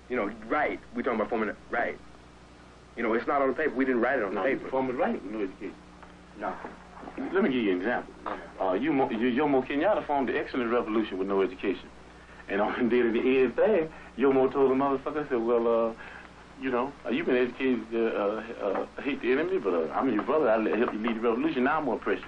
You know, right. We're talking about forming right. You know, it's not on the paper. We didn't write it on the paper. Forming right with no education. No. Let me give you an example. Jomo Kenyatta formed the excellent revolution with no education. And on the end thing, Jomo told the motherfucker, said, well, you know, you've been educated to hate the enemy, but I'm your brother. I'll help you lead the revolution. Now I'm more pressure.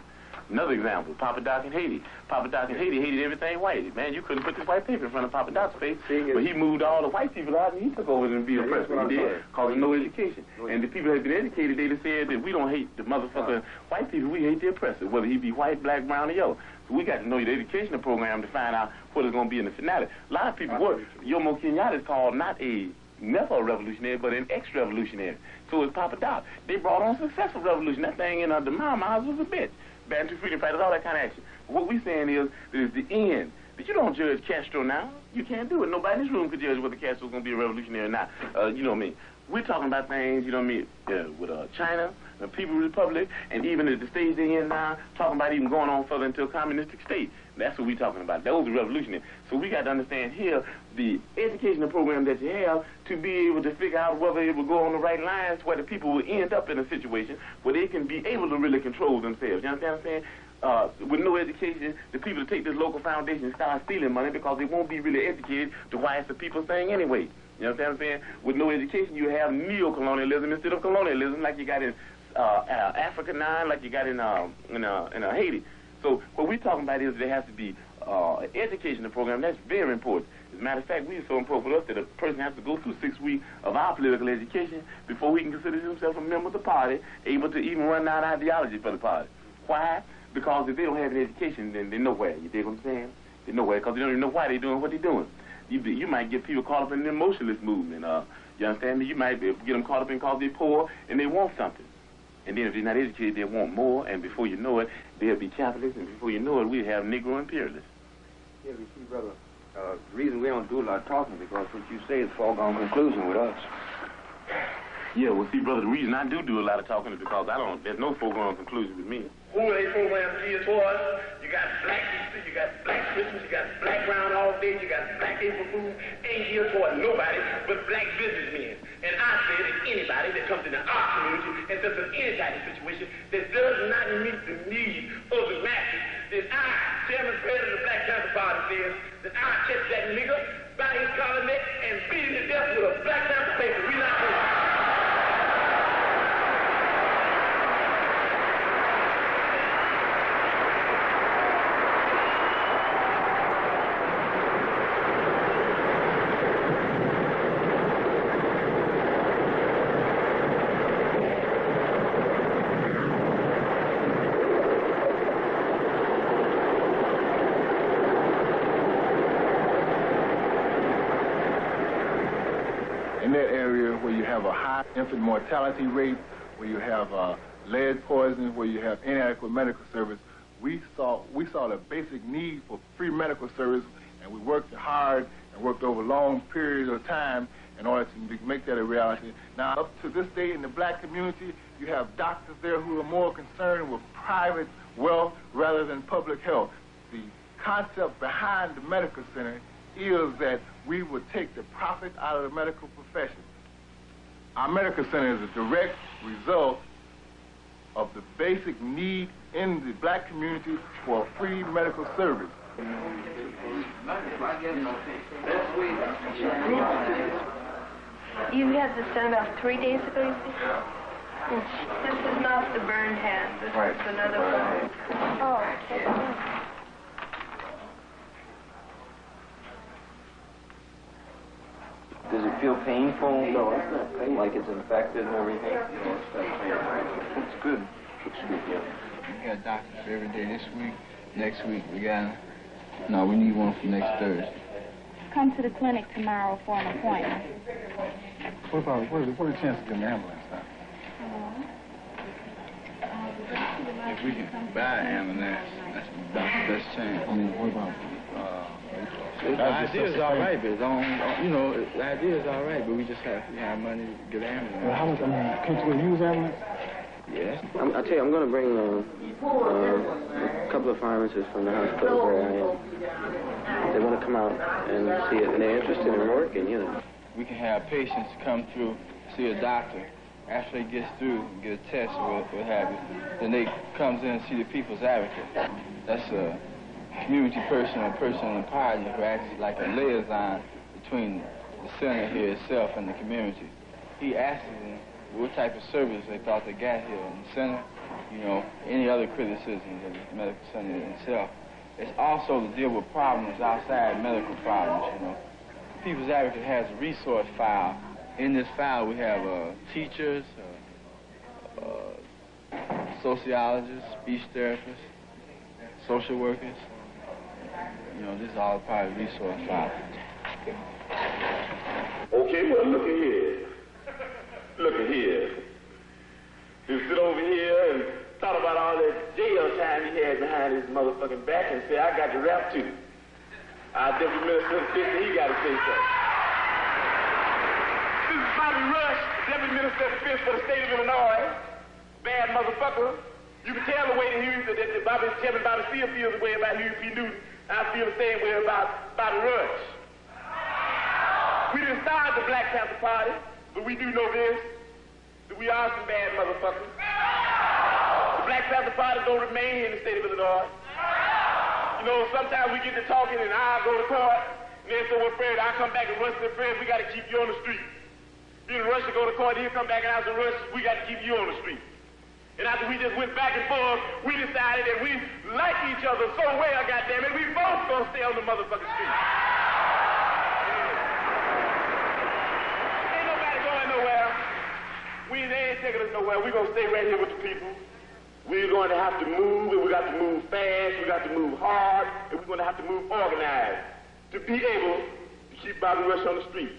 Another example, Papa Doc in Haiti. Papa Doc in Haiti hated everything white. Man, you couldn't put this white paper in front of Papa Doc's face, but he moved all the white people out and he took over and be a president. He did, causing no education. And the people that had been educated, they just said that we don't hate the motherfucking white people, we hate the oppressor, whether he be white, black, brown, or yellow. So we got to know the educational program to find out what it's going to be in the finale. A lot of people work. Jomo Kenyatta is called never a revolutionary, but an ex-revolutionary. So is Papa Doc. They brought on a successful revolution. That thing in the Mama was a bitch. Bantu freedom fighters, all that kind of action. What we're saying is that it's the end. But you don't judge Castro now. You can't do it. Nobody in this room could judge whether Castro's going to be a revolutionary or not. You know what I mean? We're talking about things, you know what I mean, with China, the People's Republic, and even at the stage they're in now, talking about even going on further into a communistic state. That's what we're talking about. Those are revolutionary. So we got to understand here the educational program that you have to be able to figure out whether it will go on the right lines where the people will end up in a situation where they can be able to really control themselves. You understand what I'm saying? With no education, the people take this local foundation and start stealing money because they won't be really educated to why it's the people's thing anyway. You know what I'm saying? With no education, you have neo-colonialism instead of colonialism, like you got in Africa now, like you got in Haiti. So what we're talking about is there has to be an educational program. That's very important. As a matter of fact, it's so important for us that a person has to go through 6 weeks of our political education before he can consider himself a member of the party, able to even run down ideology for the party. Why? Because if they don't have an education, then they're nowhere. You dig what I'm saying? They're nowhere because they don't even know why they're doing what they're doing. You might get people caught up in the emotionalist movement. You understand me? You might get them caught up in because they're poor and they want something. And then if they're not educated, they want more, and before you know it, they'll be capitalists, and before you know it, we have Negro imperialists. Yeah, but see, brother, the reason we don't do a lot of talking is because what you say is foregone conclusion with us. Yeah, well, see, brother, the reason I do a lot of talking is because there's no foregone conclusion with me. Who are they programs geared towards? You got black Easter, you got black Christmas, you got black round all day, you got black April Fool, ain't geared towards nobody but black businessmen. And I say that anybody that comes into our community and does any type of situation that does not meet the needs of the masses, then I, Chairman President of the Black Panther Party, says that I catch that nigga by his collar neck and beat him to death with a Black Panther paper. We not doing it. In that area where you have a high infant mortality rate, where you have lead poisoning, where you have inadequate medical service, we saw the basic need for free medical service, and we worked hard and worked over long periods of time in order to make that a reality. Now, up to this day in the black community, you have doctors there who are more concerned with private wealth rather than public health. The concept behind the medical center is that we would take the profit out of the medical profession. Our medical center is a direct result of the basic need in the black community for a free medical service. You had to send off 3 days ago, you said? This is not the burned hand. This is another one. Oh, okay. Does it feel painful? No, it's not painful. Like it's infected and everything? No, it's not painful. It's good. Looks good, yeah. We got doctors for every day this week. Next week we got... No, we need one for next Thursday. Come to the clinic tomorrow for an appointment. What are the chances of an ambulance now? If we can buy an ambulance, that's the best chance. I mean, what about... the idea is all right, but the idea is all right, but we just have to have money to get an ambulance. Well, how much, can't you use ambulance? Yes. I tell you, I'm going to bring a couple of pharmacists from the hospital where I am. They want to come out and see it, and they're interested in working, you know. we can have patients come through, see a doctor. After they get through and get a test or what have you, then they comes in and see the people's advocate. That's a community person or person in the party who acts like a liaison between the center here itself and the community. He asks them what type of service they thought they got here in the center, you know, any other criticisms of the medical center itself. It's also to deal with problems outside medical problems, you know. The People's Advocate has a resource file. In this file, we have teachers, sociologists, speech therapists, social workers. You know, this is all part of the resource file. Okay, well, look at here. Look at here. You sit over here and thought about all that jail time he had behind his motherfucking back and say, I got the rap too. Our deputy minister said he got to say something. This is Bobby Rush, deputy minister of defense for the state of Illinois. Bad motherfucker. You can tell the way that Bobby still feels the way about Huey P. Newton. I feel the same way about Bobby Rush. We didn't start the Black Panther Party, but we do know this, that we are some bad motherfuckers. The Black Panther Party don't remain here in the state of Illinois. You know, sometimes we get to talking and I go to court, and then so we're afraid I come back and Rush said, Fred, we got to keep you on the street. Then Rush to go to court, he'll come back and I said, Rush, we got to keep you on the street. And after we just went back and forth, we decided that we like each other so well, goddammit, we both gonna stay on the motherfucking street. Ain't nobody going nowhere. They ain't taking us nowhere. We're gonna stay right here with the people. We're going to have to move, and we got to move fast, we got to move hard, and we're going to have to move organized to be able to keep Bobby Rush on the street.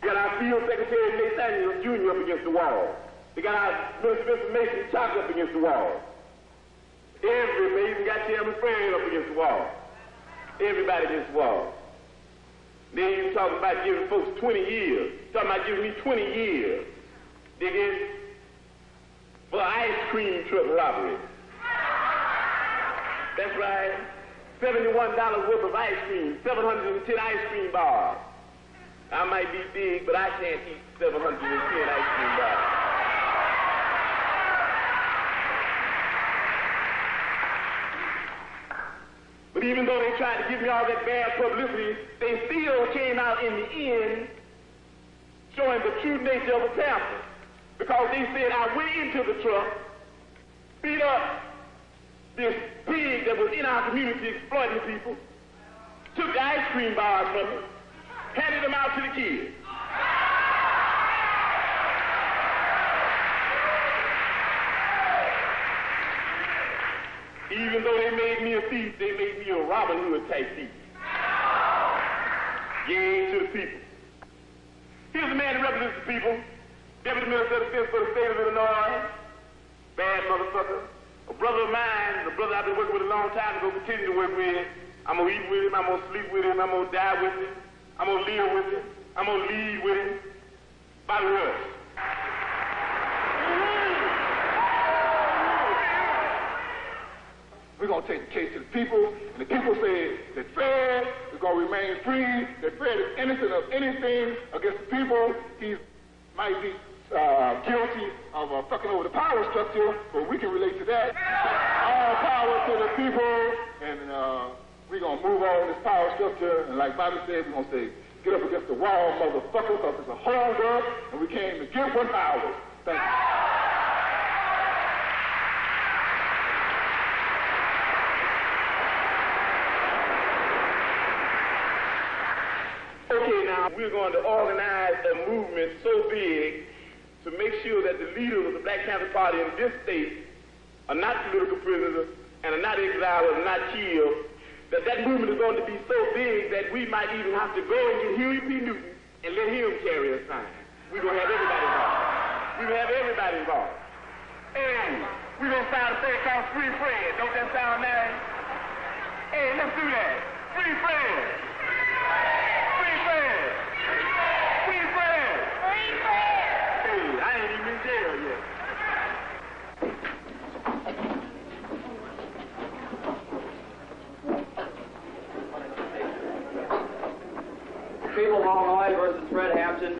We got our field secretary, Nathaniel Jr. up against the wall. We got our Minister of Information, Chuck, up against the wall. We even got Chairman Fred up against the wall. Everybody against the wall. Then you talking about giving folks 20 years. Talking about giving me 20 years. Dig in? For ice cream truck robbery. That's right. $71 worth of ice cream, 710 ice cream bars. I might be big, but I can't eat 710 ice cream bars. But even though they tried to give me all that bad publicity, they still came out in the end showing the true nature of a Panther. Because they said I went into the truck, beat up this pig that was in our community exploiting people, took the ice cream bars from him, handed them out to the kids. Even though they made me a thief, they made me a Robin Hood type thief. Gave to the people. Here's a man that represents the people. Deputy Minister of Defense for the state of Illinois. Bad motherfucker. A brother of mine, a brother I've been working with a long time, and going to continue to work with. I'm going to eat with him, I'm going to sleep with him, I'm going to die with him, I'm going to live with him, I'm going to lead with him. Bobby Rush. We're going to take the case to the people, and the people say that Fred is going to remain free, that Fred is innocent of anything against the people. He might be guilty of fucking over the power structure, but we can relate to that. All power to the people, and we're going to move on this power structure, and like Bobby said, we're going to say, get up against the wall, motherfucker, because it's a hold up, and we came to get what's ours. Thank you. Okay, now we're going to organize a movement so big to make sure that the leaders of the Black Panther Party in this state are not political prisoners and are not exiled and not killed, that movement is going to be so big that we might even have to go and get Huey P. Newton and let him carry a sign. We're going to have everybody involved. We're going to have everybody involved. And we're going to sound a thing called Free Fred. Don't that sound nice? Hey, let's do that. Free Fred. Free Fred. Free Fred. Free Fred. Hey, I ain't even in jail yet. People of Illinois, versus Fred Hampton.